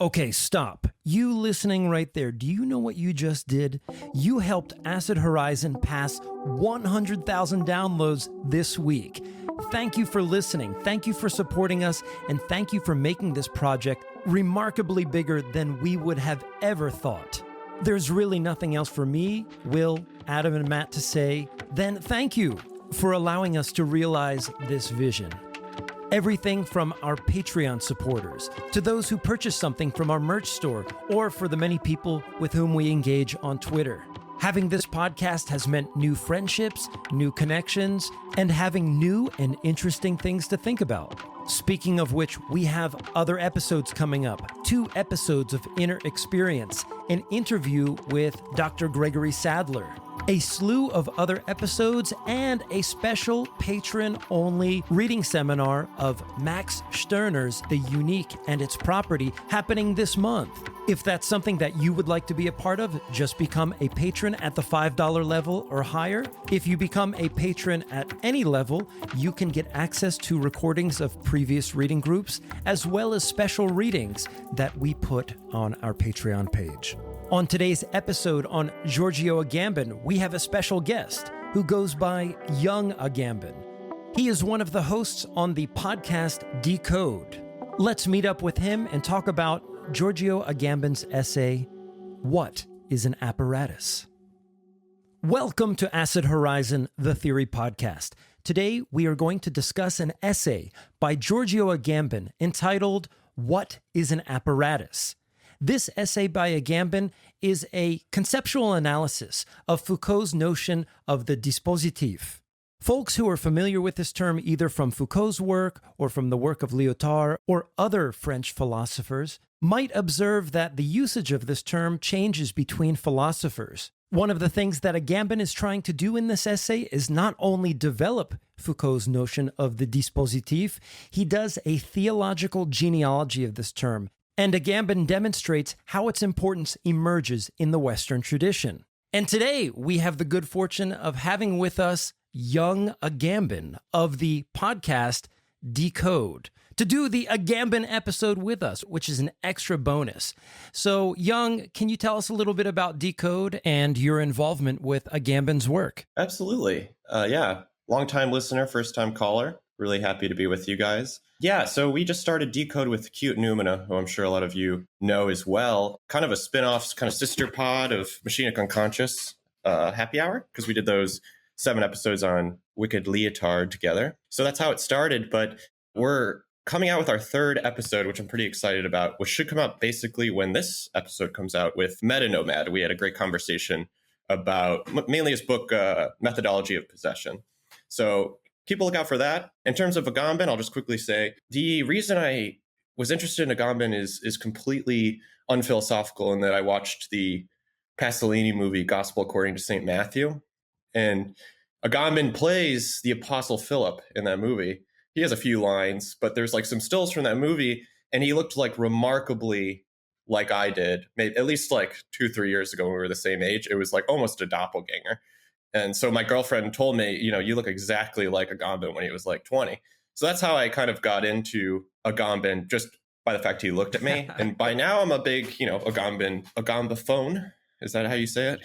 Okay, stop. You listening right there, do you know what you just did? You helped Acid Horizon pass 100,000 downloads this week. Thank you for listening, thank you for supporting us, and thank you for making this project remarkably bigger than we would have ever thought. There's really nothing else for me, Will, Adam, and Matt to say than thank you for allowing us to realize this vision. Everything from our Patreon supporters to those who purchase something from our merch store or for the many people with whom we engage on Twitter. Having this podcast has meant new friendships, new connections, and having new and interesting things to think about. Speaking of which, we have other episodes coming up. 2 episodes of Inner Experience, an interview with Dr. Gregory Sadler, a slew of other episodes, and a special patron-only reading seminar of Max Stirner's The Unique and Its Property happening this month. If that's something that you would like to be a part of, just become a patron at the $5 level or higher. If you become a patron at any level, you can get access to recordings of previous reading groups, as well as special readings that we put on our Patreon page. On today's episode on Yung Agamben, we have a special guest who goes by Yung Agamben. He is one of the hosts on the podcast Decode. Let's meet up with him and talk about Yung Agamben's essay, What is an Apparatus? Welcome to Acid Horizon, the Theory Podcast. Today, we are going to discuss an essay by Yung Agamben entitled, What is an Apparatus? This essay by Agamben is a conceptual analysis of Foucault's notion of the Dispositif. Folks who are familiar with this term either from Foucault's work or from the work of Lyotard or other French philosophers might observe that the usage of this term changes between philosophers. One of the things that Agamben is trying to do in this essay is not only develop Foucault's notion of the Dispositif, he does a theological genealogy of this term. And Agamben demonstrates how its importance emerges in the Western tradition. And today, we have the good fortune of having with us Yung Agamben of the podcast Decode to do the Agamben episode with us, which is an extra bonus. So, Yung, can you tell us a little bit about Decode and your involvement with Agamben's work? Absolutely. Yeah. Long-time listener, first-time caller. Really happy to be with you guys. Yeah, so we just started Decode with Cute Numina, who I'm sure a lot of you know as well. Kind of a spin-off, kind of sister pod of Machinic Unconscious Happy Hour, because we did those 7 episodes on Wicked Leotard together. So that's how it started, but we're coming out with our 3rd episode, which I'm pretty excited about, which should come out basically when this episode comes out with Meta Nomad. We had a great conversation about mainly his book, Methodology of Possession. So keep a lookout for that. In terms of Agamben, I'll just quickly say, the reason I was interested in Agamben is completely unphilosophical in that I watched the Pasolini movie, Gospel According to St. Matthew. And Agamben plays the Apostle Philip in that movie. He has a few lines, but there's like some stills from that movie, and he looked like remarkably like I did, maybe at least like 2-3 years ago when we were the same age. It was like almost a doppelganger. And so my girlfriend told me, you look exactly like Agamben when he was like 20. So that's how I kind of got into Agamben, just by the fact he looked at me. And by now I'm a big, Agambophone. Is that how you say it?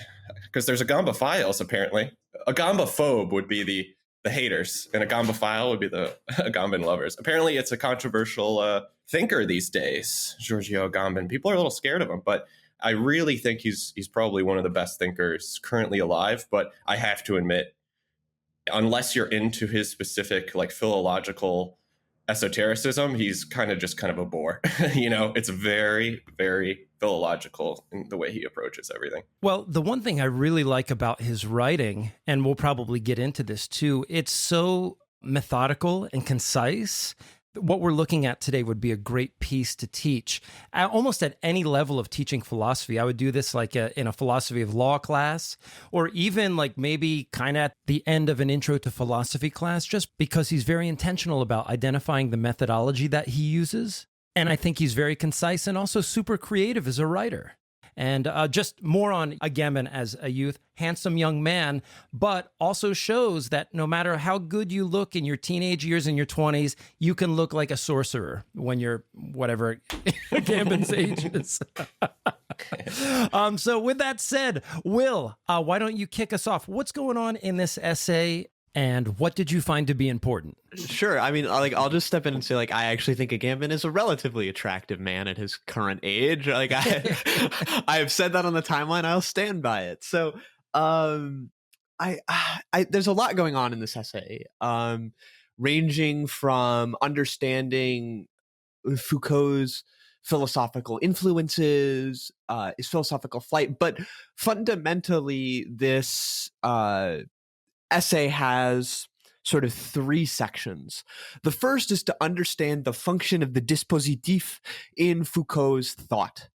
Because there's Agambophiles, apparently. Agambophobe would be the haters, and Agambophile would be the Agamben lovers. Apparently it's a controversial thinker these days, Yung Agamben. People are a little scared of him, but I really think he's probably one of the best thinkers currently alive, but I have to admit, unless you're into his specific like philological esotericism, he's kind of a bore. It's very, very philological in the way he approaches everything. Well, the one thing I really like about his writing, and we'll probably get into this too, it's so methodical and concise. What we're looking at today would be a great piece to teach almost at any level of teaching philosophy. I would do this like in a philosophy of law class, or even like maybe kind of at the end of an intro to philosophy class, just because he's very intentional about identifying the methodology that he uses. And I think he's very concise and also super creative as a writer. And just more on Agamben as a youth, handsome young man, but also shows that no matter how good you look in your teenage years and your 20s, you can look like a sorcerer when you're whatever Agamben's age is. So with that said, Will, why don't you kick us off? What's going on in this essay, and what did you find to be important? Sure. I mean, I'll just step in and say, I actually think Agamben is a relatively attractive man at his current age. I have said that on the timeline. I'll stand by it. So, there's a lot going on in this essay, ranging from understanding Foucault's philosophical influences, his philosophical flight, but fundamentally, this essay has sort of three sections. The first is to understand the function of the dispositif in Foucault's thought.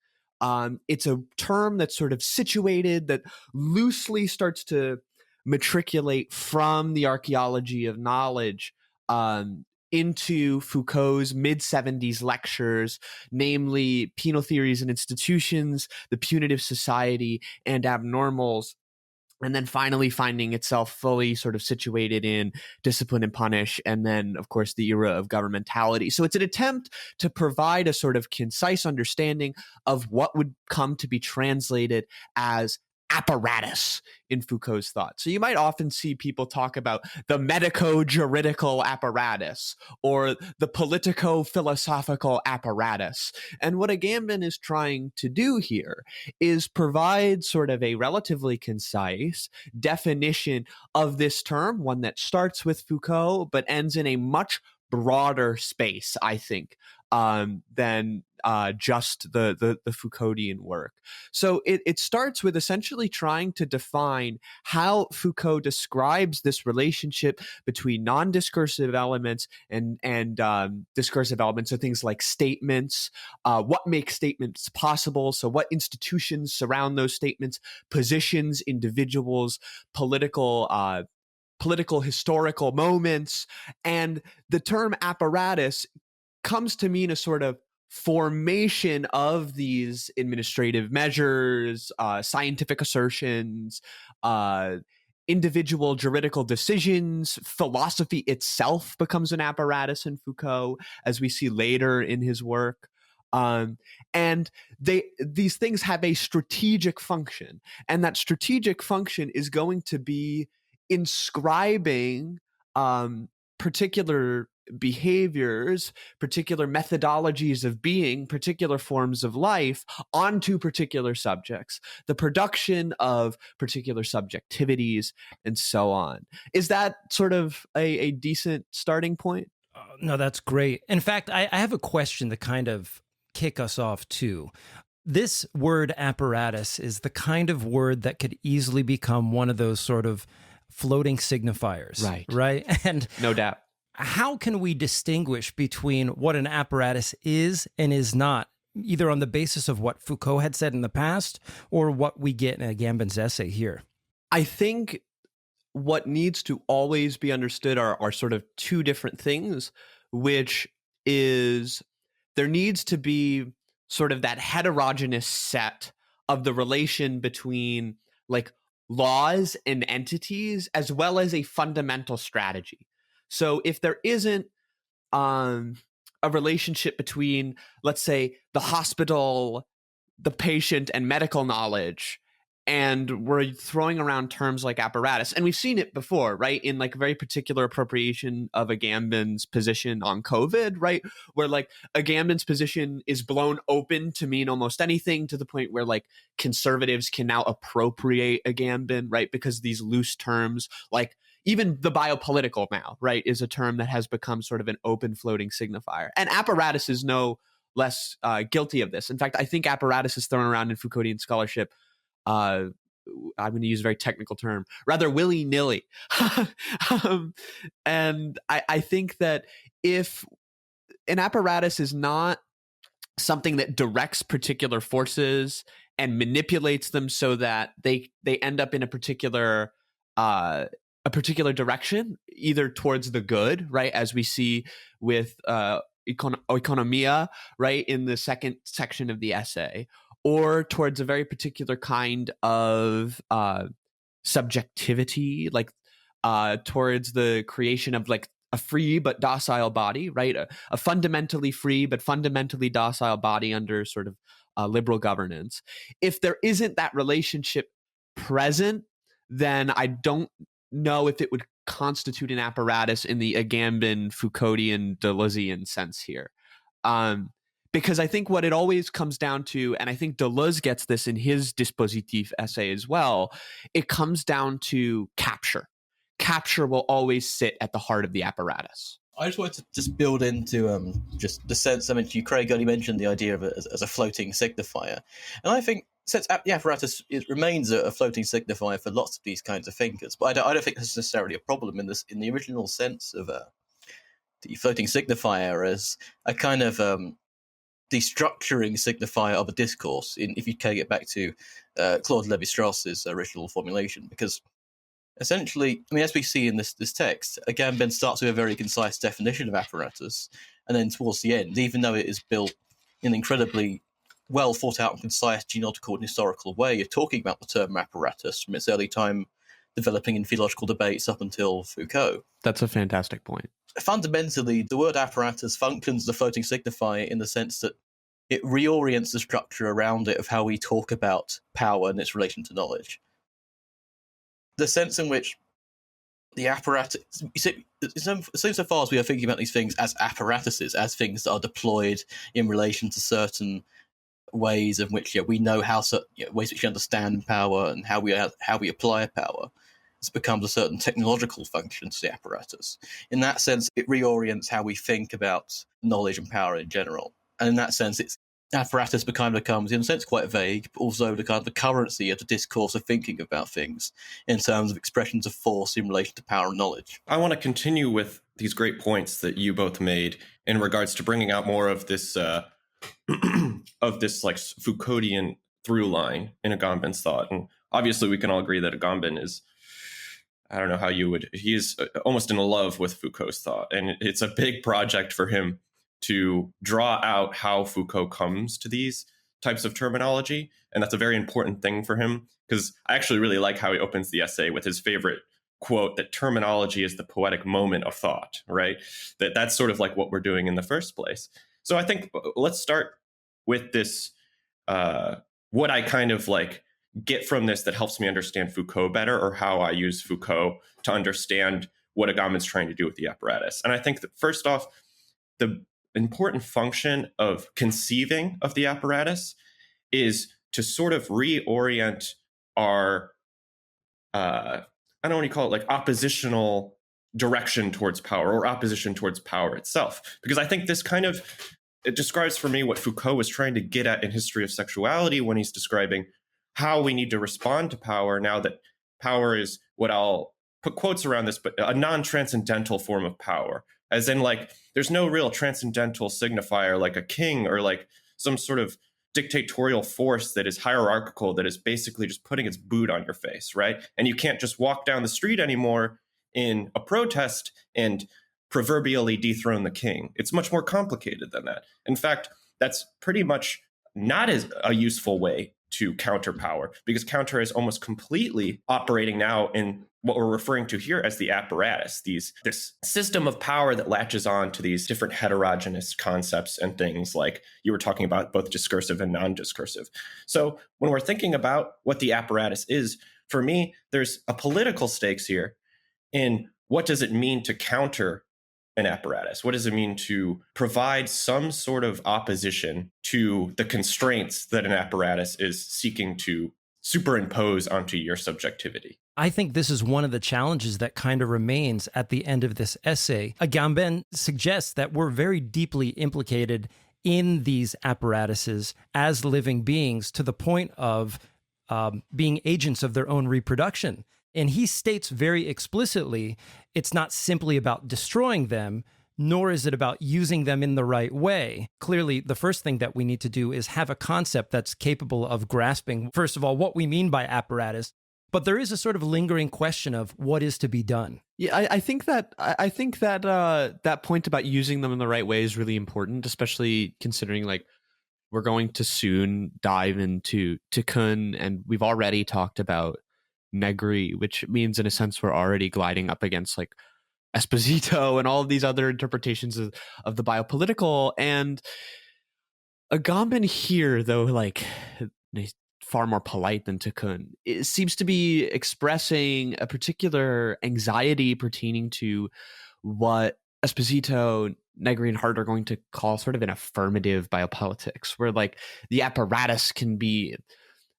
It's a term that's sort of situated, that loosely starts to matriculate from the archaeology of knowledge into Foucault's mid-70s lectures, namely Penal Theories and Institutions, The Punitive Society, and Abnormals, and then finally finding itself fully sort of situated in Discipline and Punish, and then, of course, the era of governmentality. So it's an attempt to provide a sort of concise understanding of what would come to be translated as apparatus in Foucault's thought. So you might often see people talk about the medico-juridical apparatus or the politico-philosophical apparatus. And what Agamben is trying to do here is provide sort of a relatively concise definition of this term, one that starts with Foucault but ends in a much broader space, I think, than just the Foucauldian work. So it starts with essentially trying to define how Foucault describes this relationship between non-discursive elements and discursive elements. So things like statements, what makes statements possible, so what institutions surround those statements, positions, individuals, political historical moments, and the term apparatus comes to mean a sort of formation of these administrative measures, scientific assertions, individual juridical decisions. Philosophy itself becomes an apparatus in Foucault, as we see later in his work. And these things have a strategic function, and that strategic function is going to be inscribing particular behaviors, particular methodologies of being, particular forms of life onto particular subjects, the production of particular subjectivities, and so on. Is that sort of a decent starting point? No, that's great. In fact, I have a question to kind of kick us off too. This word apparatus is the kind of word that could easily become one of those sort of floating signifiers. Right? And no doubt. How can we distinguish between what an apparatus is and is not, either on the basis of what Foucault had said in the past or what we get in Agamben's essay here? I think what needs to always be understood are sort of two different things, which is there needs to be sort of that heterogeneous set of the relation between like laws and entities, as well as a fundamental strategy. So if there isn't a relationship between, let's say, the hospital, the patient, and medical knowledge, and we're throwing around terms like apparatus, and we've seen it before, right, in like very particular appropriation of Agamben's position on COVID, right, where like Agamben's position is blown open to mean almost anything, to the point where like conservatives can now appropriate Agamben, right, because these loose terms like even the biopolitical now, right, is a term that has become sort of an open floating signifier. And apparatus is no less guilty of this. In fact, I think apparatus is thrown around in Foucauldian scholarship, I'm going to use a very technical term, rather willy-nilly. And I think that if an apparatus is not something that directs particular forces and manipulates them so that they end up in a particular direction, either towards the good, right, as we see with economia, right, in the second section of the essay, or towards a very particular kind of subjectivity, like towards the creation of like a free but docile body, right? A fundamentally free but fundamentally docile body under sort of liberal governance. If there isn't that relationship present, then I don't know if it would constitute an apparatus in the Agamben Foucauldian Deleuzean sense here. Because I think what it always comes down to, and I think Deleuze gets this in his Dispositif essay as well, it comes down to capture. Capture will always sit at the heart of the apparatus. I just wanted to just build into just the sense, I mentioned, Craig only mentioned the idea of it as a floating signifier. And I think since the apparatus it remains a floating signifier for lots of these kinds of thinkers, but I don't think that's necessarily a problem in the original sense of the floating signifier as a kind of the structuring signifier of a discourse, if you can get back to Claude Lévi-Strauss's original formulation, because essentially, I mean, as we see in this text, Agamben starts with a very concise definition of apparatus, and then towards the end, even though it is built in an incredibly well thought out and concise genealogical and historical way, you're talking about the term apparatus from its early time developing in theological debates up until Foucault. That's a fantastic point. Fundamentally, the word apparatus functions as a floating signifier in the sense that it reorients the structure around it of how we talk about power and its relation to knowledge. The sense in which the apparatus, so far as we are thinking about these things as apparatuses, as things that are deployed in relation to certain ways in which we know how ways which we understand power and how we apply power, it becomes a certain technological function to the apparatus. In that sense, it reorients how we think about knowledge and power in general. And in that sense, its apparatus becomes, in a sense, quite vague, but also the kind of the currency of the discourse of thinking about things in terms of expressions of force in relation to power and knowledge. I want to continue with these great points that you both made in regards to bringing out more of this of this like Foucauldian through line in Agamben's thought. And obviously we can all agree that Agamben is, I don't know how you would, he is almost in love with Foucault's thought. And it's a big project for him to draw out how Foucault comes to these types of terminology. And that's a very important thing for him, because I actually really like how he opens the essay with his favorite quote, that terminology is the poetic moment of thought, right? That's sort of like what we're doing in the first place. So I think let's start with this, what I kind of like get from this that helps me understand Foucault better, or how I use Foucault to understand what Agamben's trying to do with the apparatus. And I think that first off, the important function of conceiving of the apparatus is to sort of reorient our, I don't know what you call it, like oppositional direction towards power, or opposition towards power itself. Because I think this kind of, it describes for me what Foucault was trying to get at in History of Sexuality when he's describing how we need to respond to power now that power is, what I'll put quotes around this, but a non-transcendental form of power. As in, like, there's no real transcendental signifier like a king or like some sort of dictatorial force that is hierarchical, that is basically just putting its boot on your face, right? And you can't just walk down the street anymore in a protest and proverbially dethrone the king. It's much more complicated than that. In fact, that's pretty much not as a useful way to counter power, because counter is almost completely operating now in what we're referring to here as the apparatus, this system of power that latches on to these different heterogeneous concepts and things, like you were talking about, both discursive and non-discursive. So when we're thinking about what the apparatus is, for me, there's a political stakes here in what does it mean to counter an apparatus? What does it mean to provide some sort of opposition to the constraints that an apparatus is seeking to superimpose onto your subjectivity? I think this is one of the challenges that kind of remains at the end of this essay. Agamben suggests that we're very deeply implicated in these apparatuses as living beings, to the point of being agents of their own reproduction. And he states very explicitly, it's not simply about destroying them, nor is it about using them in the right way. Clearly, the first thing that we need to do is have a concept that's capable of grasping, first of all, what we mean by apparatus. But there is a sort of lingering question of what is to be done. Yeah, I think that that point about using them in the right way is really important, especially considering like we're going to soon dive into Tikkun, and we've already talked about Negri, which means in a sense we're already gliding up against like Esposito and all of these other interpretations of the biopolitical. And Agamben here, though, like he's far more polite than Tikkun, it seems to be expressing a particular anxiety pertaining to what Esposito, Negri, and Hart are going to call sort of an affirmative biopolitics, where like the apparatus can be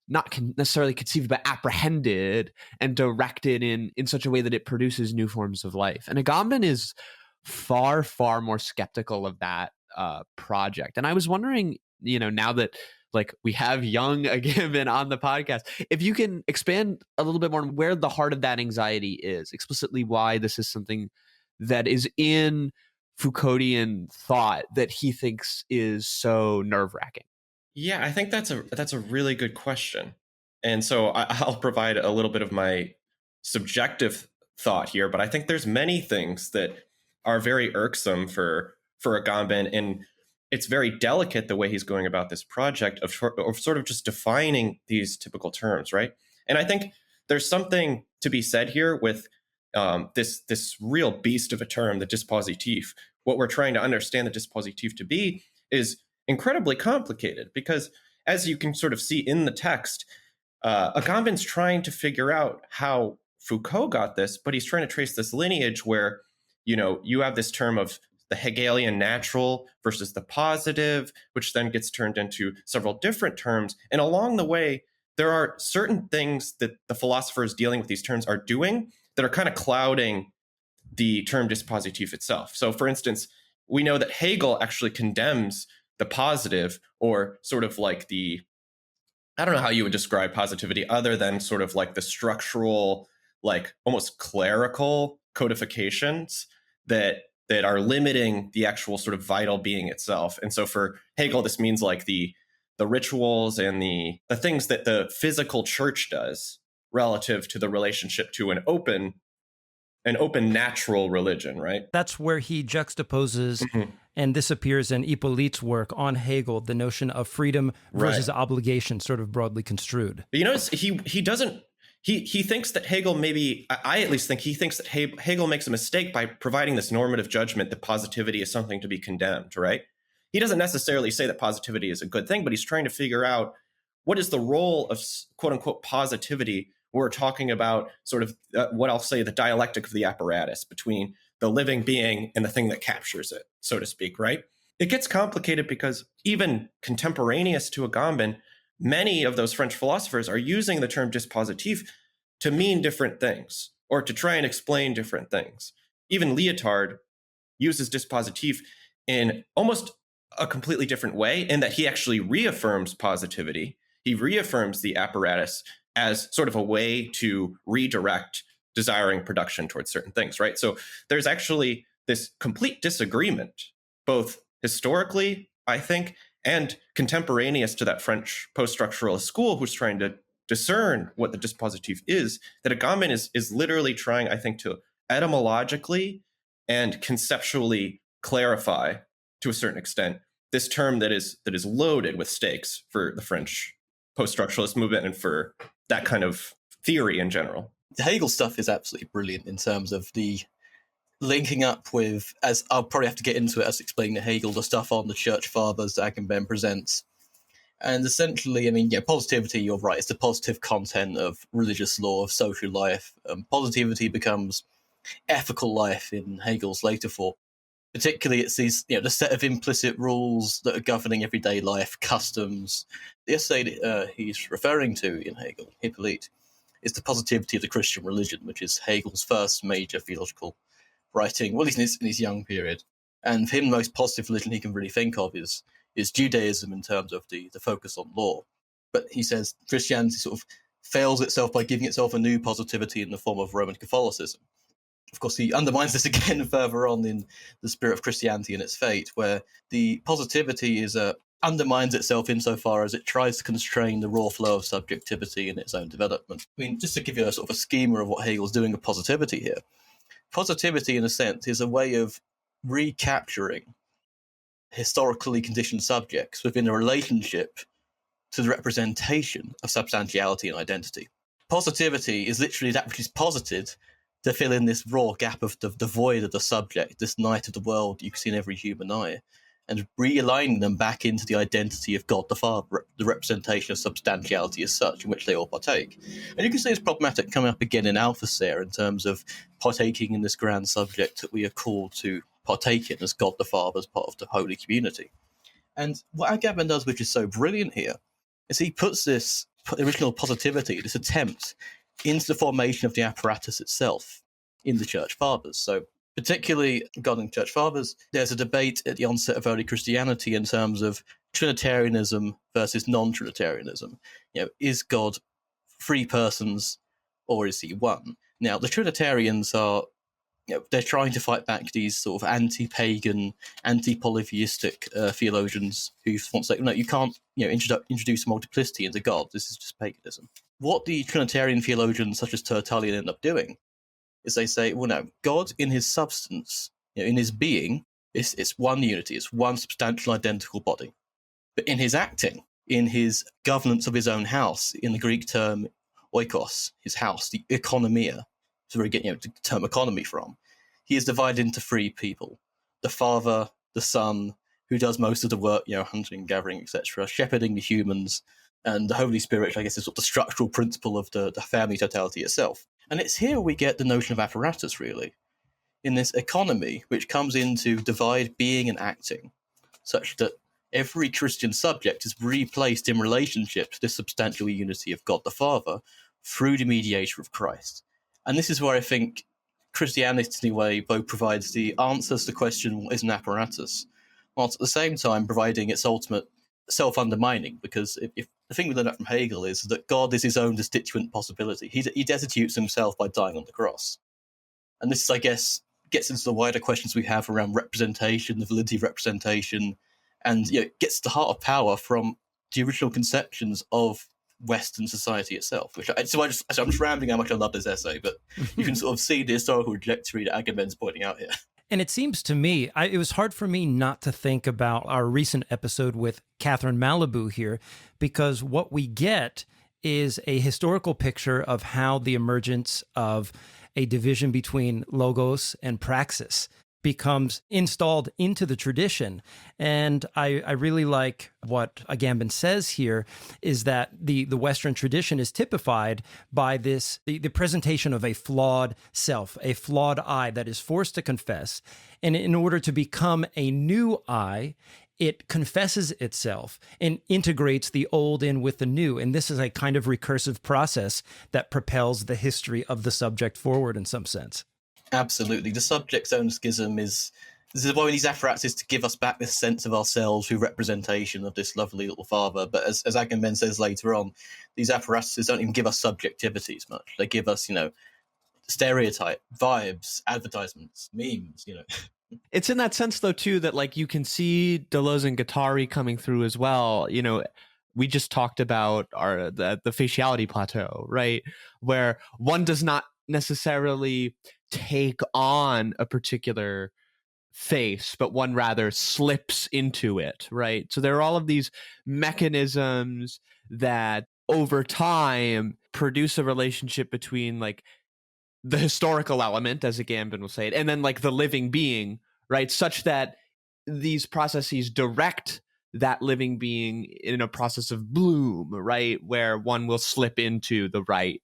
not necessarily conceived but apprehended and directed in such a way that it produces new forms of life. And Agamben is far, far more skeptical of that project. And I was wondering, now that like we have Yung Agamben on the podcast, if you can expand a little bit more on where the heart of that anxiety is, explicitly why this is something that is in Foucauldian thought that he thinks is so nerve-wracking. Yeah, I think that's a really good question. And so I'll provide a little bit of my subjective thought here, but I think there's many things that are very irksome for Agamben, and it's very delicate the way he's going about this project of sort of just defining these typical terms, right? And I think there's something to be said here with this real beast of a term, the dispositif. What we're trying to understand the dispositif to be is incredibly complicated, because as you can sort of see in the text, Agamben's trying to figure out how Foucault got this, but he's trying to trace this lineage where, you have this term of the Hegelian natural versus the positive, which then gets turned into several different terms. And along the way, there are certain things that the philosophers dealing with these terms are doing that are kind of clouding the term dispositif itself. So for instance, we know that Hegel actually condemns the positive, or sort of like I don't know how you would describe positivity other than sort of like the structural, like almost clerical codifications that are limiting the actual sort of vital being itself. And so for Hegel, this means like the rituals and the things that the physical church does relative to the relationship to an open natural religion, right? That's where he juxtaposes, and this appears in Hippolyte's work on Hegel, the notion of freedom versus obligation, sort of broadly construed. But he doesn't. He thinks that Hegel I at least think he thinks that Hegel makes a mistake by providing this normative judgment that positivity is something to be condemned, right? He doesn't necessarily say that positivity is a good thing, but he's trying to figure out what is the role of quote unquote positivity. We're talking about sort of what I'll say the dialectic of the apparatus between the living being and the thing that captures it, so to speak, right? It gets complicated because even contemporaneous to Agamben, many of those French philosophers are using the term dispositif to mean different things or to try and explain different things. Even Lyotard uses dispositif in almost a completely different way, in that he actually reaffirms positivity. He reaffirms the apparatus as sort of a way to redirect desiring production towards certain things, right? So there's actually this complete disagreement, both historically, I think, and contemporaneous to that French post-structuralist school who's trying to discern what the dispositif is, that Agamben is literally trying, I think, to etymologically and conceptually clarify, to a certain extent, this term that is loaded with stakes for the French post-structuralist movement and for that kind of theory in general. The Hegel stuff is absolutely brilliant in terms of the linking up with, as I'll probably have to get into it as explaining to Hegel, the stuff on the Church Fathers that Agamben presents. And essentially, positivity, you're right, it's the positive content of religious law, of social life. Positivity becomes ethical life in Hegel's later form. Particularly, it's these, the set of implicit rules that are governing everyday life, customs. The essay that he's referring to in Hegel, Hippolyte, is the positivity of the Christian religion, which is Hegel's first major theological writing, well, at least in his young period. And for him, the most positive religion he can really think of is Judaism in terms of the focus on law. But he says Christianity sort of fails itself by giving itself a new positivity in the form of Roman Catholicism. Of course, he undermines this again further on in The Spirit of Christianity and Its Fate, where the positivity undermines itself insofar as it tries to constrain the raw flow of subjectivity in its own development. Just to give you a sort of a schema of what Hegel's doing with positivity here, positivity, in a sense, is a way of recapturing historically conditioned subjects within a relationship to the representation of substantiality and identity. Positivity is literally that which is posited to fill in this raw gap of the void of the subject, this night of the world you can see in every human eye, and realigning them back into the identity of God the Father, the representation of substantiality as such, in which they all partake. And you can see it's problematic coming up again in Althusser in terms of partaking in this grand subject that we are called to partake in as God the Father, as part of the holy community. And what Agamben does, which is so brilliant here, is he puts this original positivity, this attempt, into the formation of the apparatus itself in the Church Fathers. So particularly regarding Church Fathers, there's a debate at the onset of early Christianity in terms of Trinitarianism versus non-Trinitarianism. Is God three persons or is he one? Now, the Trinitarians are, they're trying to fight back these sort of anti-pagan, anti-polytheistic theologians who want to say, no, you can't introduce multiplicity into God. This is just paganism. What the Trinitarian theologians such as Tertullian end up doing is they say, well, no, God in his substance, in his being, it's one unity, it's one substantial identical body. But in his acting, in his governance of his own house, in the Greek term oikos, his house, the economia, so where we get the term economy from, he is divided into three people: the Father, the Son, who does most of the work, hunting, gathering, etc., shepherding the humans, and the Holy Spirit, which I guess is sort of the structural principle of the family totality itself. And it's here we get the notion of apparatus, really, in this economy, which comes in to divide being and acting, such that every Christian subject is replaced in relationship to the substantial unity of God the Father through the mediator of Christ. And this is where I think Christianity, in a way, both provides the answers to the question, what is an apparatus, whilst at the same time providing its ultimate self-undermining, because if the thing we learn from Hegel is that God is his own destituent possibility. He destitutes himself by dying on the cross. And this, I guess, gets into the wider questions we have around representation, the validity of representation, and gets to the heart of power from the original conceptions of Western society itself. I'm just rambling how much I love this essay, but you can sort of see the historical trajectory that Agamben's pointing out here. And it seems to me, it was hard for me not to think about our recent episode with Catherine Malibu here, because what we get is a historical picture of how the emergence of a division between logos and praxis becomes installed into the tradition. And I really like what Agamben says here, is that the Western tradition is typified by this, the presentation of a flawed self, a flawed I that is forced to confess. And in order to become a new I, it confesses itself and integrates the old in with the new. And this is a kind of recursive process that propels the history of the subject forward in some sense. Absolutely. The subject's own schism this is why we need these apparatuses to give us back this sense of ourselves through representation of this lovely little father. But as Agamben says later on, these apparatuses don't even give us subjectivities much. They give us, stereotype, vibes, advertisements, memes, It's in that sense, though, too, that you can see Deleuze and Gatari coming through as well. We just talked about the faciality plateau, right? Where one does not necessarily take on a particular face, but one rather slips into it, right? So there are all of these mechanisms that over time produce a relationship between the historical element, as Agamben will say it, and then the living being, right? Such that these processes direct that living being in a process of bloom, right? Where one will slip into the right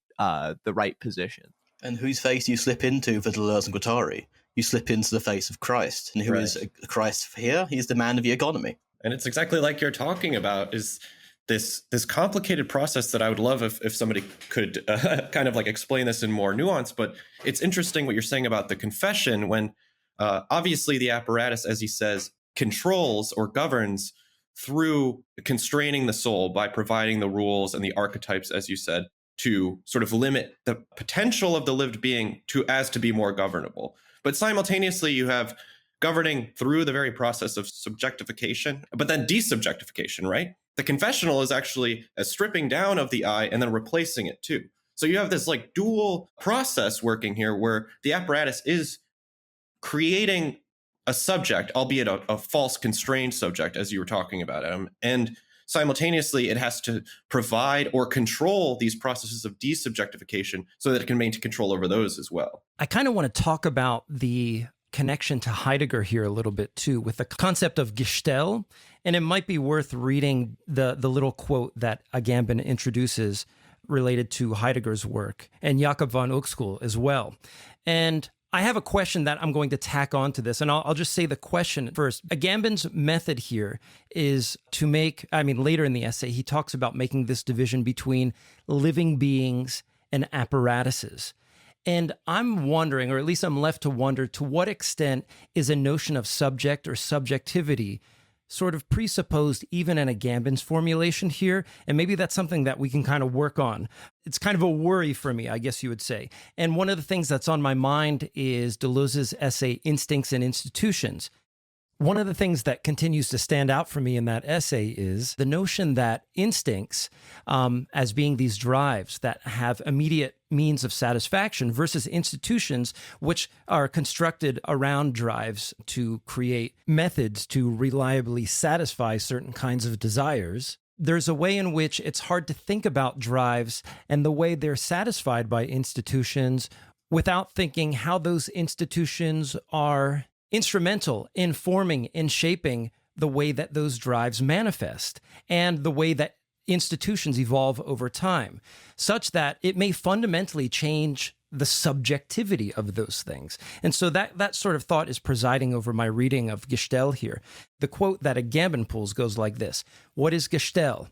position. And whose face do you slip into for Deleuze and Guattari? You slip into the face of Christ. And who is Christ here? He's the man of the economy. And it's exactly like you're talking about, is this complicated process that I would love if somebody could kind of explain this in more nuance. But it's interesting what you're saying about the confession, when obviously the apparatus, as he says, controls or governs through constraining the soul by providing the rules and the archetypes, as you said, to sort of limit the potential of the lived being to be more governable. But simultaneously, you have governing through the very process of subjectification, but then desubjectification, right? The confessional is actually a stripping down of the I and then replacing it too. So you have this dual process working here, where the apparatus is creating a subject, albeit a false constrained subject, as you were talking about, Adam. And simultaneously, it has to provide or control these processes of desubjectification so that it can maintain control over those as well. I kind of want to talk about the connection to Heidegger here a little bit too, with the concept of Gestell. And it might be worth reading the little quote that Agamben introduces related to Heidegger's work, and Jakob von Uexküll as well. And I have a question that I'm going to tack on to this, and I'll just say the question first. Agamben's method here is to make, later in the essay, he talks about making this division between living beings and apparatuses. And I'm wondering, or at least I'm left to wonder, to what extent is a notion of subject or subjectivity sort of presupposed even in Agamben's formulation here? And maybe that's something that we can kind of work on. It's kind of a worry for me, I guess you would say. And one of the things that's on my mind is Deleuze's essay, Instincts and Institutions. One of the things that continues to stand out for me in that essay is the notion that instincts, as being these drives that have immediate means of satisfaction, versus institutions which are constructed around drives to create methods to reliably satisfy certain kinds of desires. There's a way in which it's hard to think about drives and the way they're satisfied by institutions without thinking how those institutions are instrumental in forming and shaping the way that those drives manifest and the way that institutions evolve over time, such that it may fundamentally change the subjectivity of those things. And so that sort of thought is presiding over my reading of Gestell here. The quote that Agamben pulls goes like this: "What is Gestell?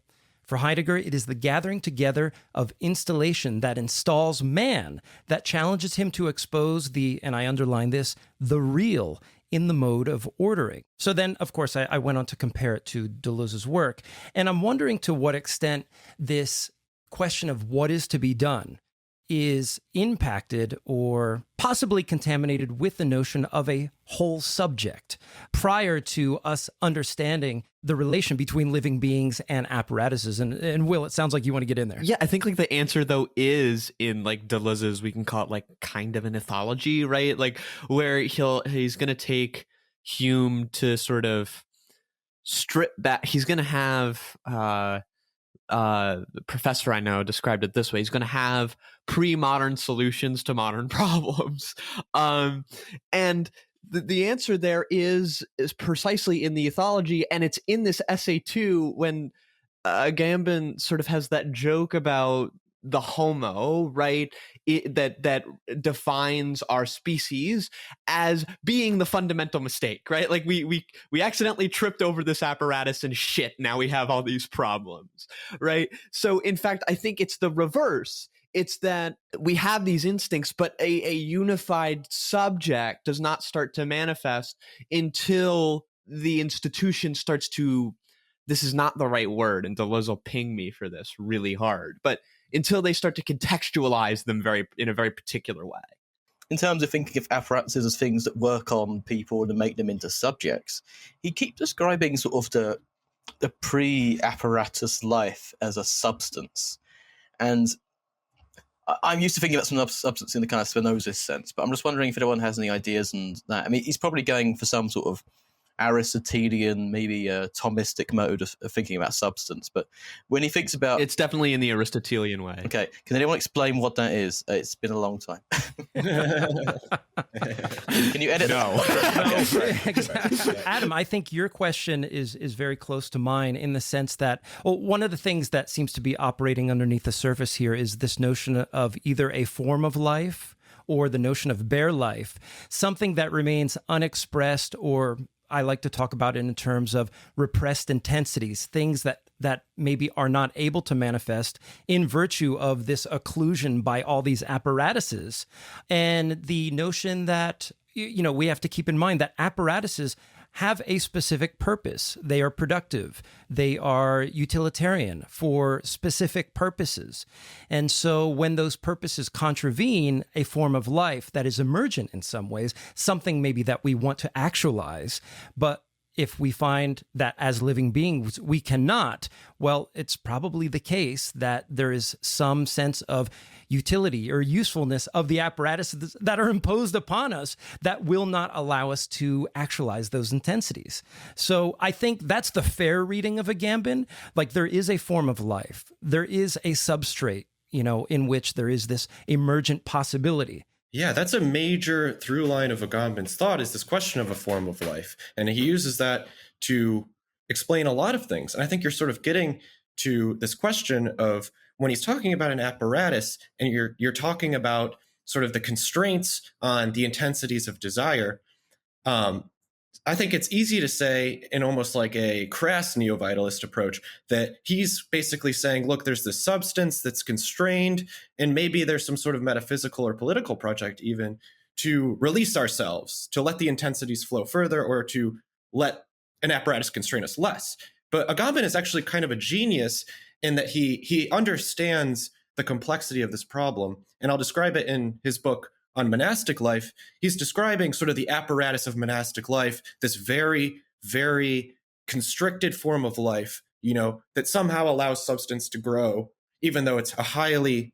For Heidegger, it is the gathering together of installation that installs man, that challenges him to expose the, and I underline this, the real in the mode of ordering." So then, of course, I went on to compare it to Deleuze's work. And I'm wondering to what extent this question of what is to be done is impacted or possibly contaminated with the notion of a whole subject prior to us understanding the relation between living beings and apparatuses. And Will, it sounds like you want to get in there. Yeah, I think like the answer though is in like Deleuze's, we can call it like kind of an ethology, right? Like where he's going to take Hume to sort of strip back. He's going to have the professor I know described it this way: he's going to have pre-modern solutions to modern problems, and the answer there is precisely in the ethology, and it's in this essay too, when Agamben sort of has that joke about the homo, right? That defines our species as being the fundamental mistake, right? Like we accidentally tripped over this apparatus and shit, now we have all these problems, right? So in fact, I think it's the reverse. It's that we have these instincts, but a unified subject does not start to manifest until the institution starts to, this is not the right word, and Deleuze will ping me for this really hard, but until they start to contextualize them in a very particular way. In terms of thinking of apparatuses as things that work on people and make them into subjects, he keeps describing sort of the pre-apparatus life as a substance. And I'm used to thinking about some substance in the kind of Spinozist sense, but I'm just wondering if anyone has any ideas on that. I mean, he's probably going for some sort of Aristotelian, maybe a Thomistic mode of thinking about substance. But when he thinks about... It's definitely in the Aristotelian way. Okay. Can anyone explain what that is? It's been a long time. Can you edit that? Adam, I think your question is very close to mine in the sense that one of the things that seems to be operating underneath the surface here is this notion of either a form of life or the notion of bare life, something that remains unexpressed, or I like to talk about it in terms of repressed intensities, things that maybe are not able to manifest in virtue of this occlusion by all these apparatuses. And the notion that, we have to keep in mind that apparatuses have a specific purpose. They are productive. They are utilitarian for specific purposes. And so when those purposes contravene a form of life that is emergent in some ways, something maybe that we want to actualize, but if we find that as living beings we cannot, well, it's probably the case that there is some sense of utility or usefulness of the apparatuses that are imposed upon us that will not allow us to actualize those intensities. So I think that's the fair reading of Agamben. Like, there is a form of life, there is a substrate, in which there is this emergent possibility. Yeah, that's a major through line of Agamben's thought, is this question of a form of life. And he uses that to explain a lot of things. And I think you're sort of getting to this question of when he's talking about an apparatus and you're talking about sort of the constraints on the intensities of desire. I think it's easy to say, in almost like a crass neo-vitalist approach, that he's basically saying, look, there's this substance that's constrained, and maybe there's some sort of metaphysical or political project even to release ourselves, to let the intensities flow further, or to let an apparatus constrain us less. But Agamben is actually kind of a genius in that he understands the complexity of this problem. And I'll describe it in his book on monastic life. He's describing sort of the apparatus of monastic life, this very, very constricted form of life, that somehow allows substance to grow, even though it's a highly,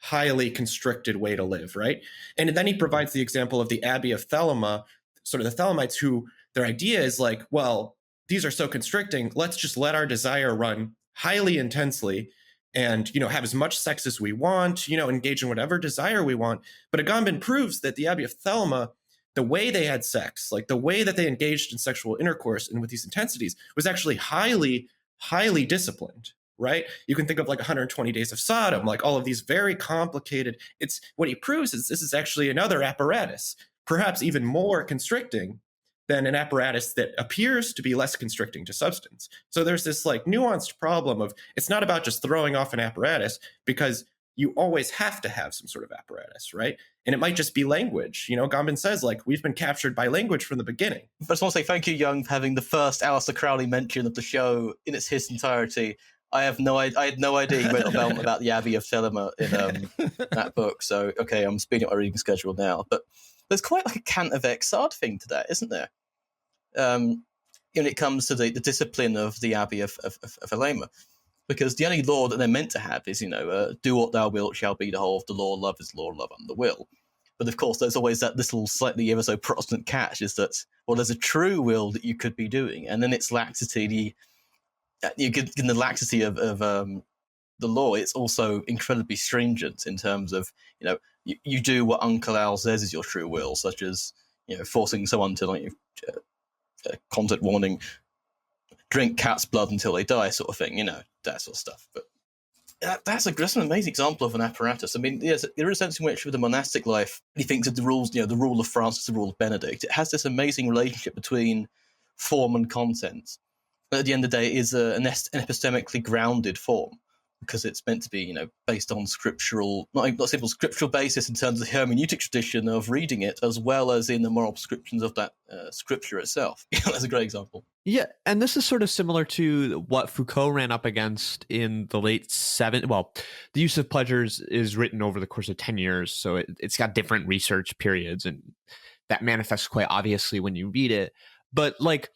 highly constricted way to live, right? And then he provides the example of the Abbey of Thelema, sort of the Thelemites, who their idea is like, well, these are so constricting, let's just let our desire run highly intensely and, have as much sex as we want, engage in whatever desire we want. But Agamben proves that the Abbey of Thelema, the way they had sex, like the way that they engaged in sexual intercourse and with these intensities, was actually highly, highly disciplined, right? You can think of like 120 Days of Sodom, like all of these very complicated. It's what he proves is this is actually another apparatus, perhaps even more constricting than an apparatus that appears to be less constricting to substance. So there's this like nuanced problem of, it's not about just throwing off an apparatus, because you always have to have some sort of apparatus, right? And it might just be language. Agamben says, like, we've been captured by language from the beginning. I just want to say thank you, Yung, for having the first Aleister Crowley mention of the show in its entirety. I had no idea you read about the Abbey of Thelema in that book. So, okay, I'm speeding up my reading schedule now. But there's quite like a cant of Exard thing to that, isn't there? When it comes to the discipline of the Abbey of Thelema. Because the only law that they're meant to have is, do what thou wilt shall be the whole of the law, love is law, love and the will. But of course, there's always that little slightly ever so Protestant catch, is that, well, there's a true will that you could be doing, and then it's laxity, in the laxity of the law, it's also incredibly stringent in terms of, you do what Uncle Al says is your true will, such as, forcing someone to, content warning, drink cat's blood until they die, sort of thing, that sort of stuff. But that's an amazing example of an apparatus. I mean, yes, there is a sense in which with the monastic life, he thinks of the rules, the rule of Francis, the rule of Benedict. It has this amazing relationship between form and content. But at the end of the day, it is an epistemically grounded form, because it's meant to be, based on scriptural, not simple scriptural basis in terms of the hermeneutic tradition of reading it, as well as in the moral prescriptions of that scripture itself. That's a great example. Yeah, and this is sort of similar to what Foucault ran up against in the late the use of pleasures is written over the course of 10 years, so it's got different research periods, and that manifests quite obviously when you read it. But like,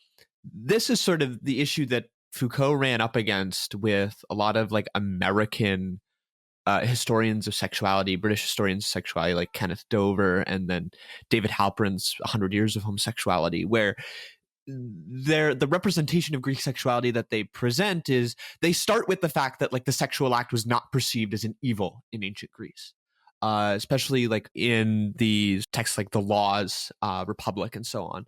this is sort of the issue that Foucault ran up against with a lot of like American historians of sexuality, British historians of sexuality, like Kenneth Dover, and then David Halperin's 100 Years of Homosexuality, where the representation of Greek sexuality that they present is, they start with the fact that like the sexual act was not perceived as an evil in ancient Greece, especially like in these texts like the Laws, Republic, and so on.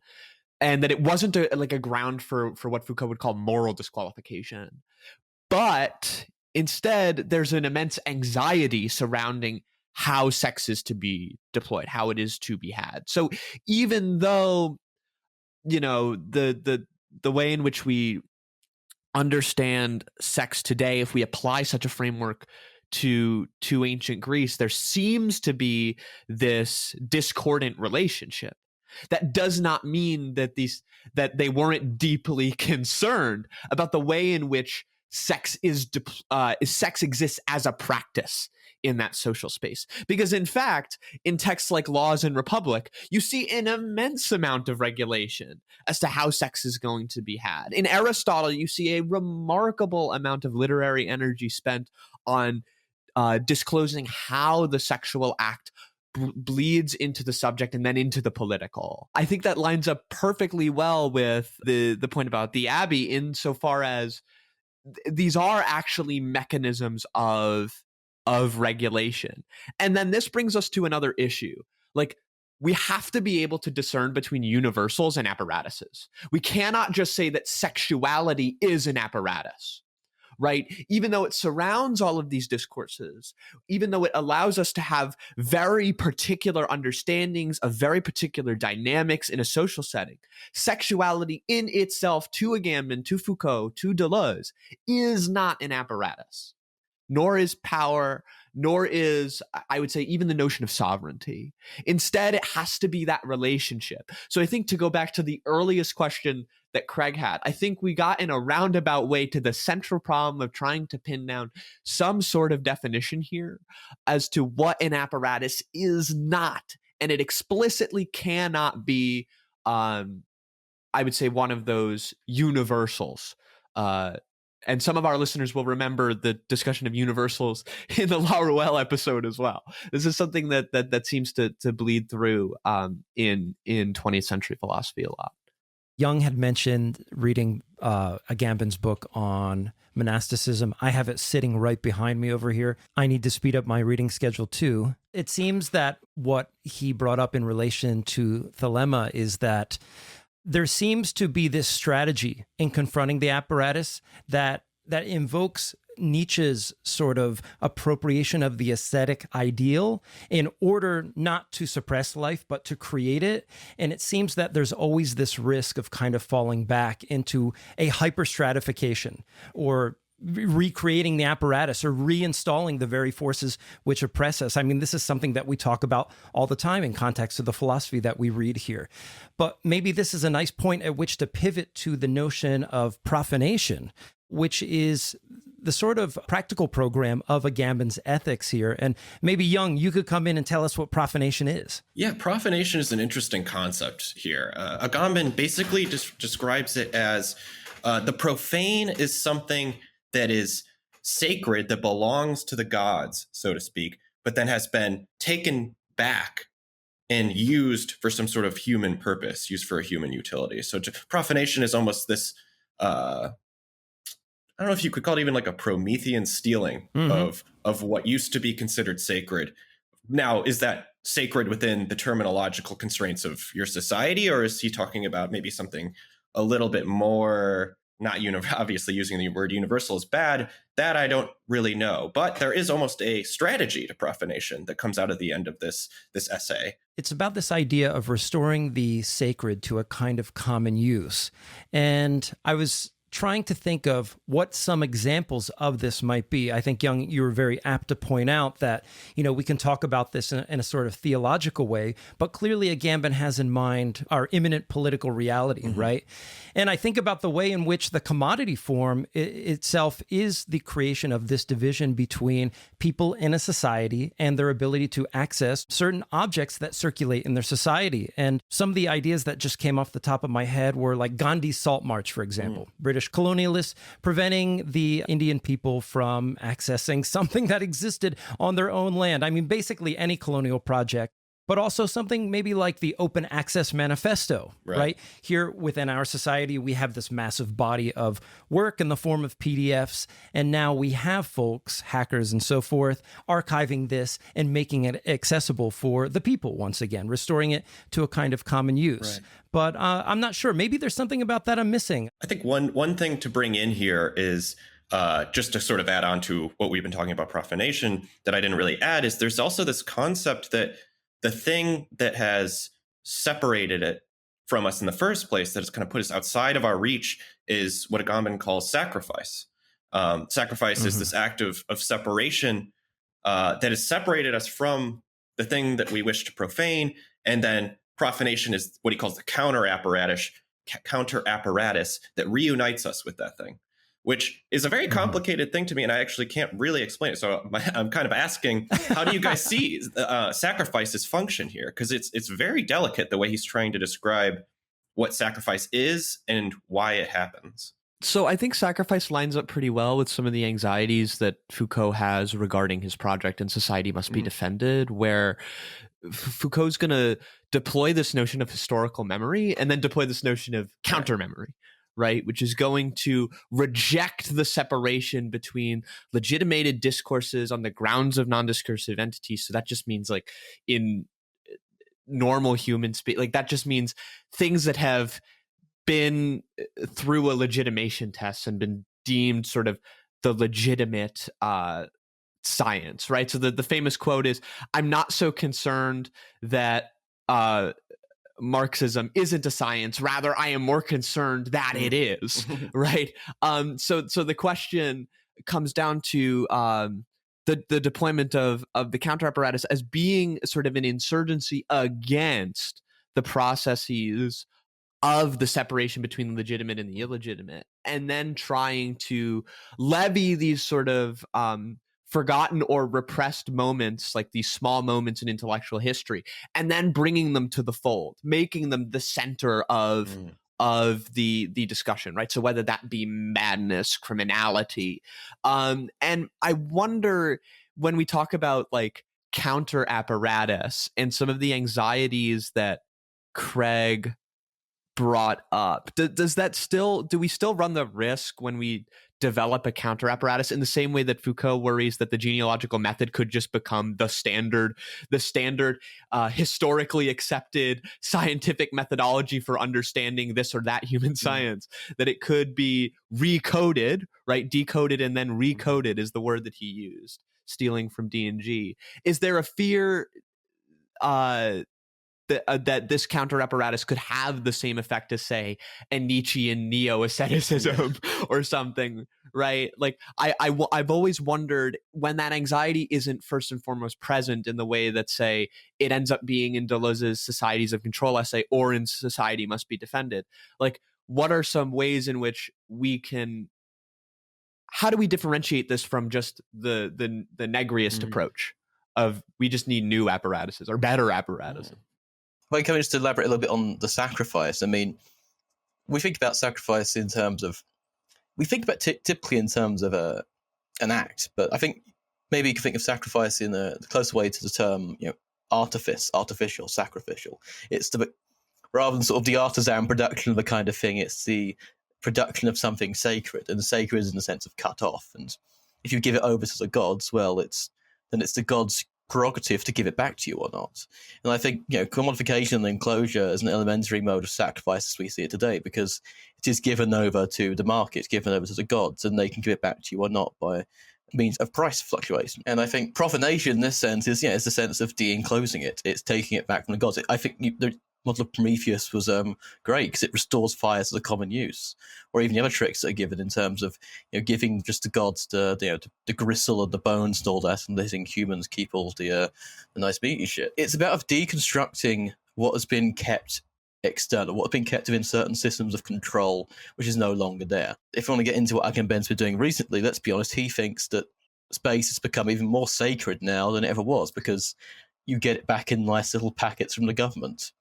And that it wasn't a ground for what Foucault would call moral disqualification. But instead, there's an immense anxiety surrounding how sex is to be deployed, how it is to be had. So even though, the way in which we understand sex today, if we apply such a framework to ancient Greece, there seems to be this discordant relationship. That does not mean that they weren't deeply concerned about the way in which sex exists as a practice in that social space. Because in fact, in texts like Laws and Republic, you see an immense amount of regulation as to how sex is going to be had. In Aristotle, you see a remarkable amount of literary energy spent on disclosing how the sexual act bleeds into the subject and then into the political. I think that lines up perfectly well with the point about the Abbey, insofar as these are actually mechanisms of regulation. And then this brings us to another issue. Like, we have to be able to discern between universals and apparatuses. We cannot just say that sexuality is an apparatus, right? Even though it surrounds all of these discourses, even though it allows us to have very particular understandings of very particular dynamics in a social setting, sexuality in itself, to Agamben, to Foucault, to Deleuze, is not an apparatus, nor is power, nor is, I would say, even the notion of sovereignty. Instead, it has to be that relationship. So I think, to go back to the earliest question that Craig had, I think we got in a roundabout way to the central problem of trying to pin down some sort of definition here as to what an apparatus is not. And it explicitly cannot be, I would say, one of those universals. And some of our listeners will remember the discussion of universals in the La Ruelle episode as well. This is something that seems to bleed through in 20th century philosophy a lot. Yung had mentioned reading Agamben's book on monasticism. I have it sitting right behind me over here. I need to speed up my reading schedule too. It seems that what he brought up in relation to Thelema is that there seems to be this strategy in confronting the apparatus that invokes Nietzsche's sort of appropriation of the aesthetic ideal in order not to suppress life, but to create it. And it seems that there's always this risk of kind of falling back into a hyperstratification, or recreating the apparatus, or reinstalling the very forces which oppress us. I mean, this is something that we talk about all the time in context of the philosophy that we read here. But maybe this is a nice point at which to pivot to the notion of profanation, which is the sort of practical program of Agamben's ethics here. And maybe, Yung, you could come in and tell us what profanation is. Yeah, profanation is an interesting concept here. Agamben basically describes it as the profane is something that is sacred, that belongs to the gods, so to speak, but then has been taken back and used for some sort of human purpose, used for a human utility. So profanation is almost this, I don't know if you could call it even like a Promethean stealing of what used to be considered sacred. Now, is that sacred within the terminological constraints of your society, or is he talking about maybe something a little bit more, not obviously using the word universal is bad? That I don't really know. But there is almost a strategy to profanation that comes out of the end of this essay. It's about this idea of restoring the sacred to a kind of common use. And I was trying to think of what some examples of this might be. I think, Yung, you were very apt to point out that, we can talk about this in a sort of theological way, but clearly Agamben has in mind our imminent political reality, right? And I think about the way in which the commodity form itself is the creation of this division between people in a society and their ability to access certain objects that circulate in their society. And some of the ideas that just came off the top of my head were like Gandhi's Salt March, for example. British colonialists preventing the Indian people from accessing something that existed on their own land. I mean, basically any colonial project, but also something maybe like the Open Access Manifesto, right? Here within our society, we have this massive body of work in the form of PDFs, and now we have folks, hackers and so forth, archiving this and making it accessible for the people once again, restoring it to a kind of common use. But I'm not sure. Maybe there's something about that I'm missing. I think one thing to bring in here is just to sort of add on to what we've been talking about profanation that I didn't really add, is there's also this concept that the thing that has separated it from us in the first place, that has kind of put us outside of our reach, is what Agamben calls sacrifice. Sacrifice is this act of separation that has separated us from the thing that we wish to profane. And then profanation is what he calls the counter apparatus that reunites us with that thing. which is a very complicated thing to me, and I actually can't really explain it. So I'm kind of asking, how do you guys see sacrifice's function here? Because it's very delicate the way he's trying to describe what sacrifice is and why it happens. So I think sacrifice lines up pretty well with some of the anxieties that Foucault has regarding his project and society must be defended, where Foucault's going to deploy this notion of historical memory and then deploy this notion of counter memory, right? Which is going to reject the separation between legitimated discourses on the grounds of non-discursive entities. So that just means like in normal human speak, like that just means things that have been through a legitimation test and been deemed sort of the legitimate science, right? So the famous quote is, "I'm not so concerned that Marxism isn't a science. Rather, I am more concerned that it is," right? So the question comes down to the deployment of the counter apparatus as being sort of an insurgency against the processes of the separation between the legitimate and the illegitimate, and then trying to levy these sort of forgotten or repressed moments, like these small moments in intellectual history, and then bringing them to the fold, making them the center of the discussion, right? So whether that be madness, criminality, and I wonder when we talk about like counter apparatus and some of the anxieties that Craig brought up, does that still, do we still run the risk when we develop a counter apparatus in the same way that Foucault worries that the genealogical method could just become the standard historically accepted scientific methodology for understanding this or that human science, that it could be recoded, right? Decoded and then recoded is the word that he used, stealing from D&G. Is there a fear that this counter apparatus could have the same effect as, say, a Nietzschean neo-asceticism or something, right? Like I've always wondered when that anxiety isn't first and foremost present in the way that, say, it ends up being in Deleuze's Societies of Control essay or in Society Must Be Defended. Like, what are some ways in which we can, how do we differentiate this from just the Negriist approach of we just need new apparatuses or better apparatuses? Well, can we just elaborate a little bit on the sacrifice? I mean, we think about sacrifice in terms of, we think about typically in terms of an act, but I think maybe you can think of sacrifice in a closer way to the term, artificial, sacrificial. It's the, rather than sort of the artisan production of a kind of thing, it's the production of something sacred, and sacred is in the sense of cut off. And if you give it over to the gods, well, it's the gods' prerogative to give it back to you or not. And I think, commodification and enclosure is an elementary mode of sacrifice as we see it today, because it is given over to the market, given over to the gods, and they can give it back to you or not by means of price fluctuation. And I think profanation in this sense is the sense of de-enclosing it. It's taking it back from the gods. I think the model of Prometheus was great because it restores fire to the common use, or even the other tricks that are given in terms of giving just the gods the gristle and the bones and all that, and letting humans keep all the nice meaty shit. It's about deconstructing what has been kept external, what has been kept within certain systems of control, which is no longer there. If you want to get into what Agamben's been doing recently, let's be honest, he thinks that space has become even more sacred now than it ever was, because you get it back in nice little packets from the government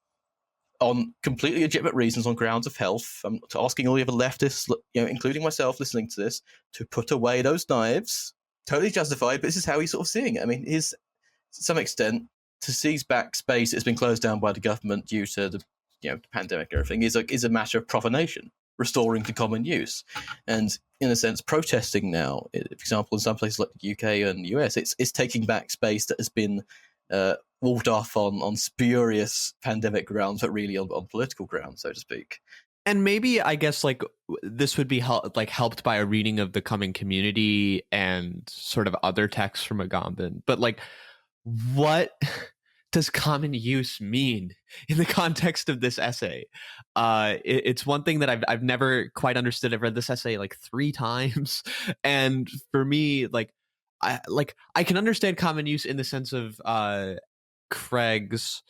on completely legitimate reasons, on grounds of health. I'm asking all the other leftists, including myself listening to this, to put away those knives. Totally justified, but this is how he's sort of seeing it. I mean, to some extent, to seize back space that's been closed down by the government due to the pandemic and everything is a matter of profanation, restoring to common use. And in a sense, protesting now, for example, in some places like the UK and the US, it's taking back space that has been walled off on spurious pandemic grounds, but really on political grounds, so to speak. And maybe, I guess, like, this would be helped by a reading of The Coming Community and sort of other texts from Agamben. But, like, what does common use mean in the context of this essay? It's one thing that I've never quite understood. I've read this essay like 3 times. And for me, I can understand common use in the sense of Craig's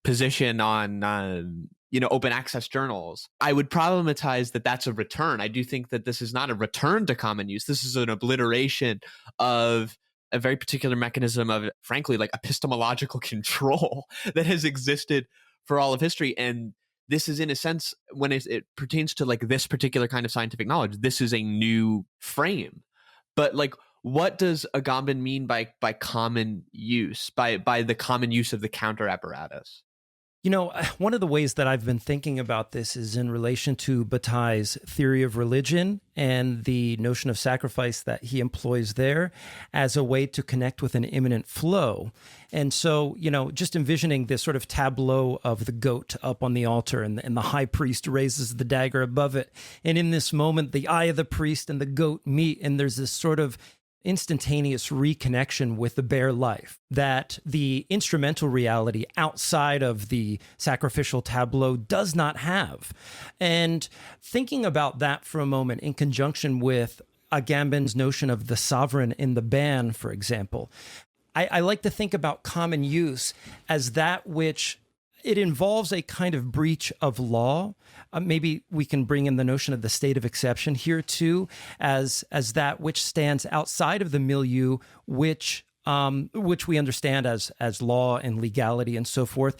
position on open access journals. I would problematize that that's a return. I do think that this is not a return to common use. This is an obliteration of a very particular mechanism of, frankly, like epistemological control that has existed for all of history. And this is, in a sense, when it pertains to like this particular kind of scientific knowledge, this is a new frame. But like, what does Agamben mean by common use, by the common use of the counter apparatus? One of the ways that I've been thinking about this is in relation to Bataille's theory of religion and the notion of sacrifice that he employs there as a way to connect with an immanent flow. And so, just envisioning this sort of tableau of the goat up on the altar and the high priest raises the dagger above it. And in this moment, the eye of the priest and the goat meet, and there's this sort of instantaneous reconnection with the bare life that the instrumental reality outside of the sacrificial tableau does not have. And thinking about that for a moment in conjunction with Agamben's notion of the sovereign in the ban, for example, I like to think about common use as that which it involves a kind of breach of law. Maybe we can bring in the notion of the state of exception here too, as that which stands outside of the milieu, which we understand as law and legality and so forth.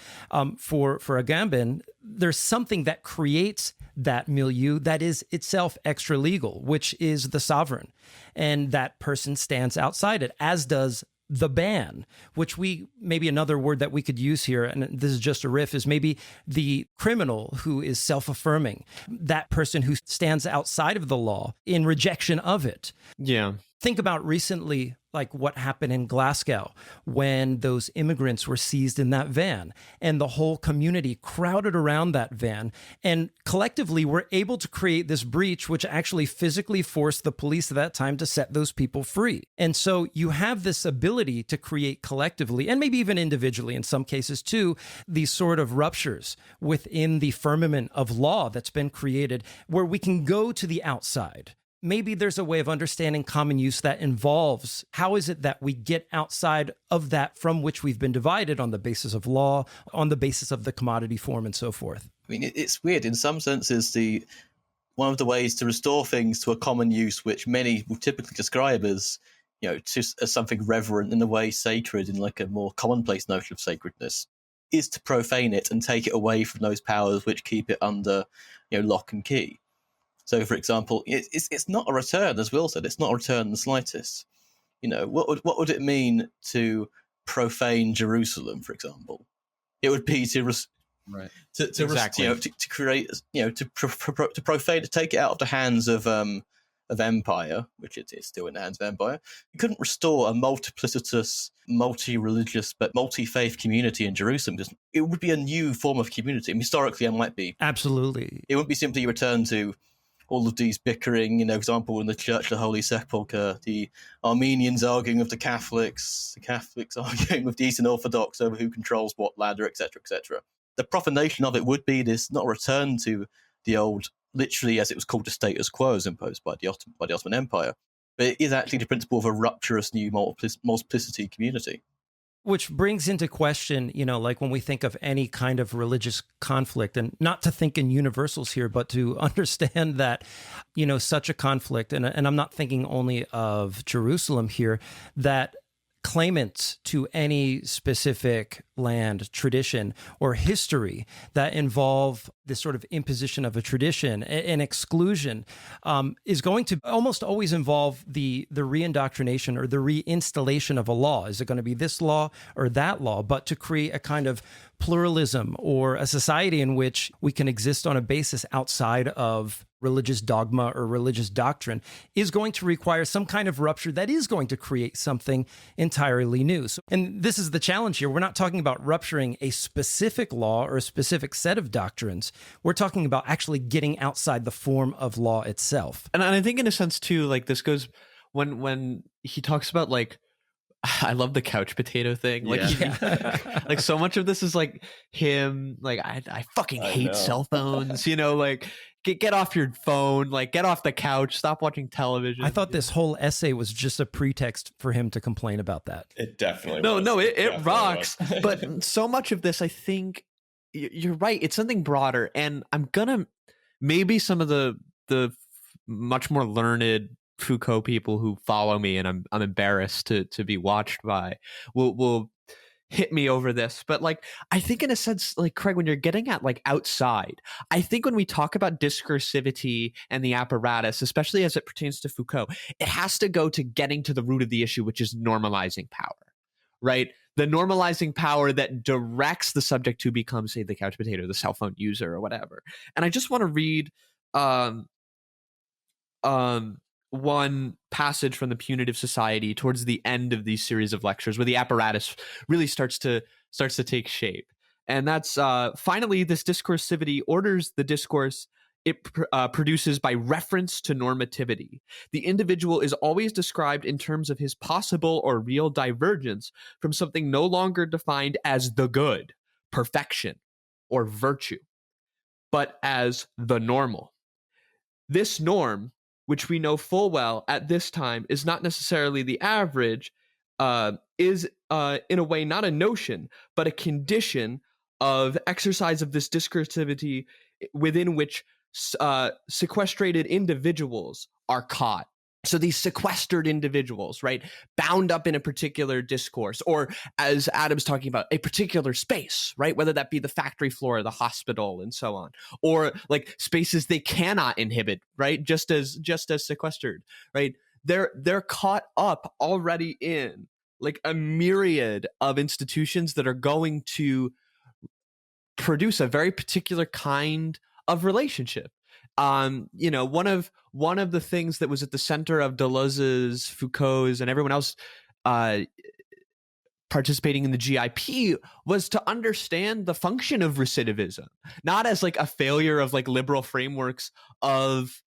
For Agamben, there's something that creates that milieu that is itself extra legal, which is the sovereign, and that person stands outside it, as does the ban, which maybe another word that we could use here, and this is just a riff, is maybe the criminal who is self-affirming, that person who stands outside of the law in rejection of it. Yeah. Think about recently, like what happened in Glasgow when those immigrants were seized in that van and the whole community crowded around that van and collectively were able to create this breach, which actually physically forced the police at that time to set those people free. And so you have this ability to create collectively, and maybe even individually in some cases too, these sort of ruptures within the firmament of law that's been created where we can go to the outside. Maybe there's a way of understanding common use that involves how is it that we get outside of that from which we've been divided on the basis of law, on the basis of the commodity form and so forth. I mean, it's weird. In some senses, one of the ways to restore things to a common use, which many will typically describe as, as something reverent, in a way sacred, in like a more commonplace notion of sacredness, is to profane it and take it away from those powers which keep it under, lock and key. So, for example, it's not a return, as Will said. It's not a return in the slightest. What would it mean to profane Jerusalem, for example? It would be to create, to profane, to take it out of the hands of empire, which it is still in the hands of empire. You couldn't restore a multiplicitous, multi-religious, but multi-faith community in Jerusalem, because it would be a new form of community. I mean, historically, it might be. Absolutely. It wouldn't be simply a return to all of these bickering, example in the Church of the Holy Sepulchre, the Armenians arguing with the Catholics arguing with the Eastern Orthodox over who controls what ladder, etc., etc. The profanation of it would be this, not a return to the old, literally as it was called, the status quo as imposed by the Ottoman Empire, but it is actually the principle of a rupturous new multiplicity community. Which brings into question, like when we think of any kind of religious conflict, and not to think in universals here, but to understand that, such a conflict, and I'm not thinking only of Jerusalem here, that claimants to any specific land, tradition, or history that involve this sort of imposition of a tradition and exclusion is going to almost always involve the reindoctrination or the reinstallation of a law. Is it going to be this law or that law? But to create a kind of pluralism or a society in which we can exist on a basis outside of religious dogma or religious doctrine is going to require some kind of rupture that is going to create something entirely new. And this is the challenge here. We're not talking about rupturing a specific law or a specific set of doctrines. We're talking about actually getting outside the form of law itself. And I think in a sense too, like this goes when he talks about like, I love the couch potato thing. Like, like so much of this is like him. Like I fucking hate cell phones. Like get off your phone. Like get off the couch. Stop watching television. I thought this whole essay was just a pretext for him to complain about that. It definitely no, was. it rocks. But so much of this, I think, you're right. It's something broader, and I'm gonna maybe some of the much more learned Foucault people who follow me, and I'm embarrassed to be watched by, will hit me over this. But like, I think in a sense, like Craig, when you're getting at like outside, I think when we talk about discursivity and the apparatus, especially as it pertains to Foucault, it has to go to getting to the root of the issue, which is normalizing power, right? The normalizing power that directs the subject to become, say, the couch potato, the cell phone user, or whatever. And I just want to read one passage from the Punitive Society towards the end of these series of lectures, where the apparatus really starts to take shape. And that's finally, this discursivity orders the discourse it produces by reference to normativity. The individual is always described in terms of his possible or real divergence from something no longer defined as the good, perfection, or virtue, but as the normal. This norm, which we know full well at this time is not necessarily the average, is in a way not a notion, but a condition of exercise of this discursivity within which sequestrated individuals are caught. So these sequestered individuals, right, bound up in a particular discourse, or as Adam's talking about, a particular space, right, whether that be the factory floor or the hospital and so on, or like spaces they cannot inhibit, right, just as sequestered, right, they're caught up already in like a myriad of institutions that are going to produce a very particular kind of relationship. One of the things that was at the center of Deleuze's, Foucault's, and everyone else participating in the GIP was to understand the function of recidivism, not as like a failure of like liberal frameworks of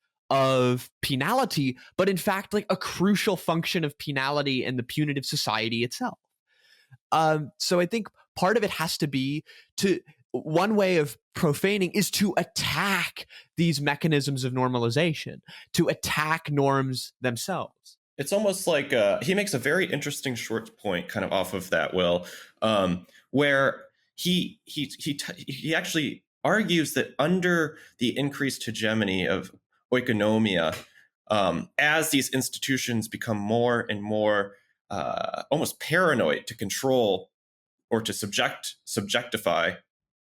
penality, but in fact like a crucial function of penality and the punitive society itself. So I think part of it has to be one way of profaning is to attack these mechanisms of normalization, to attack norms themselves. It's almost like he makes a very interesting short point kind of off of that, Will, where he actually argues that under the increased hegemony of oikonomia, as these institutions become more and more almost paranoid to control or to subjectify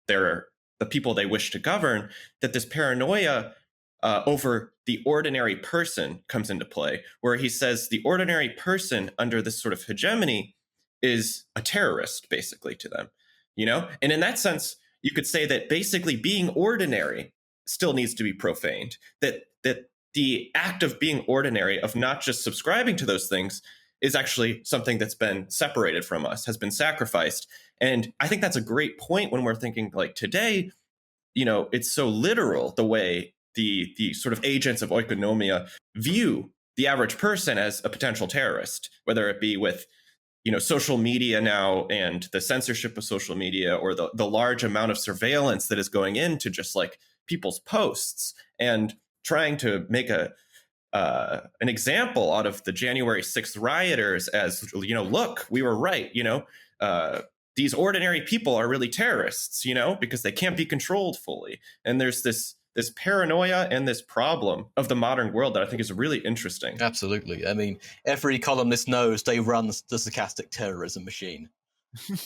the people they wish to govern, that this paranoia over the ordinary person comes into play, where he says the ordinary person under this sort of hegemony is a terrorist, basically, to them, And in that sense, you could say that basically being ordinary still needs to be profaned, that the act of being ordinary, of not just subscribing to those things, is actually something that's been separated from us, has been sacrificed. And I think that's a great point when we're thinking like today, it's so literal the way the sort of agents of oikonomia view the average person as a potential terrorist, whether it be with, social media now and the censorship of social media, or the large amount of surveillance that is going into just like people's posts and trying to make an example out of the January 6th rioters as, look, we were right, these ordinary people are really terrorists, because they can't be controlled fully. And there's this paranoia and this problem of the modern world that I think is really interesting. Absolutely. I mean, every columnist knows they run the stochastic terrorism machine.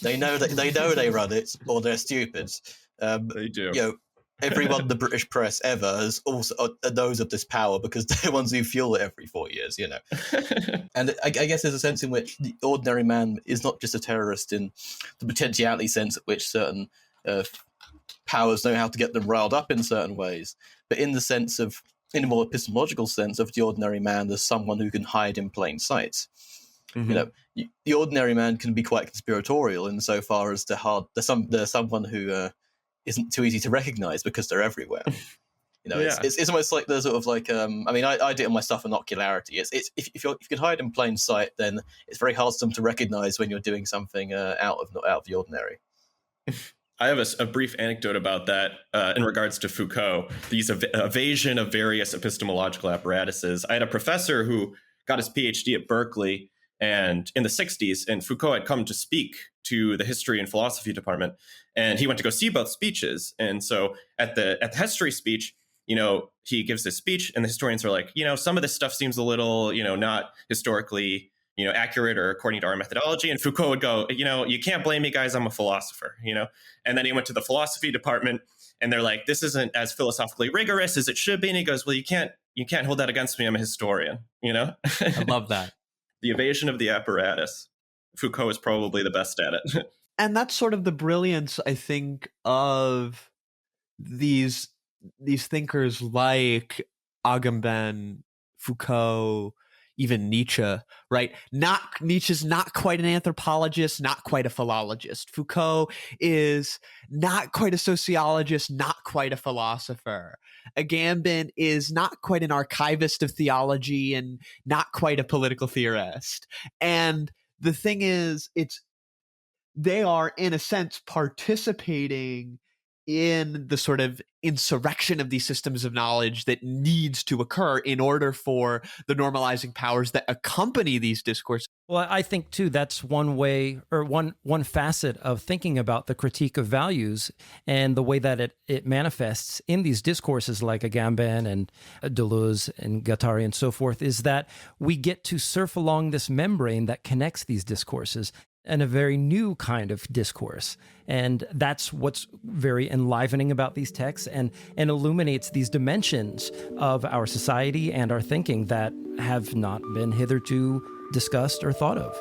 They know they run it, or they're stupid. They do. Everyone in the British press ever has also knows of this power because they're ones who fuel it every 4 years, And I guess there's a sense in which the ordinary man is not just a terrorist in the potentiality sense at which certain powers know how to get them riled up in certain ways, but in a more epistemological sense of the ordinary man as someone who can hide in plain sight. Mm-hmm. The ordinary man can be quite conspiratorial insofar as there's someone who isn't too easy to recognize because they're everywhere. It's almost like the sort of like I do it on my stuff inocularity. It's if you can hide in plain sight, then it's very hard for them to recognize when you're doing something out of the ordinary. I have a brief anecdote about that in regards to Foucault, these evasion of various epistemological apparatuses. I had a professor who got his PhD at Berkeley, And in the 60s, and Foucault had come to speak to the history and philosophy department, and he went to go see both speeches. And so at the history speech, he gives this speech, and the historians are like, some of this stuff seems a little, not historically, accurate or according to our methodology. And Foucault would go, you can't blame me, guys. I'm a philosopher, And then he went to the philosophy department, and they're like, this isn't as philosophically rigorous as it should be. And he goes, well, you can't hold that against me. I'm a historian, I love that. The evasion of the apparatus. Foucault is probably the best at it. And that's sort of the brilliance, I think, of these thinkers like Agamben, Foucault, even Nietzsche, right? Nietzsche's not quite an anthropologist, not quite a philologist. Foucault is not quite a sociologist, not quite a philosopher. Agamben is not quite an archivist of theology and not quite a political theorist. And the thing is, they are, in a sense, participating in the sort of insurrection of these systems of knowledge that needs to occur in order for the normalizing powers that accompany these discourses. Well, I think too that's one way, or one facet of thinking about the critique of values and the way that it manifests in these discourses like Agamben and Deleuze and Gatari and so forth, is that we get to surf along this membrane that connects these discourses and a very new kind of discourse. And that's what's very enlivening about these texts and illuminates these dimensions of our society and our thinking that have not been hitherto discussed or thought of.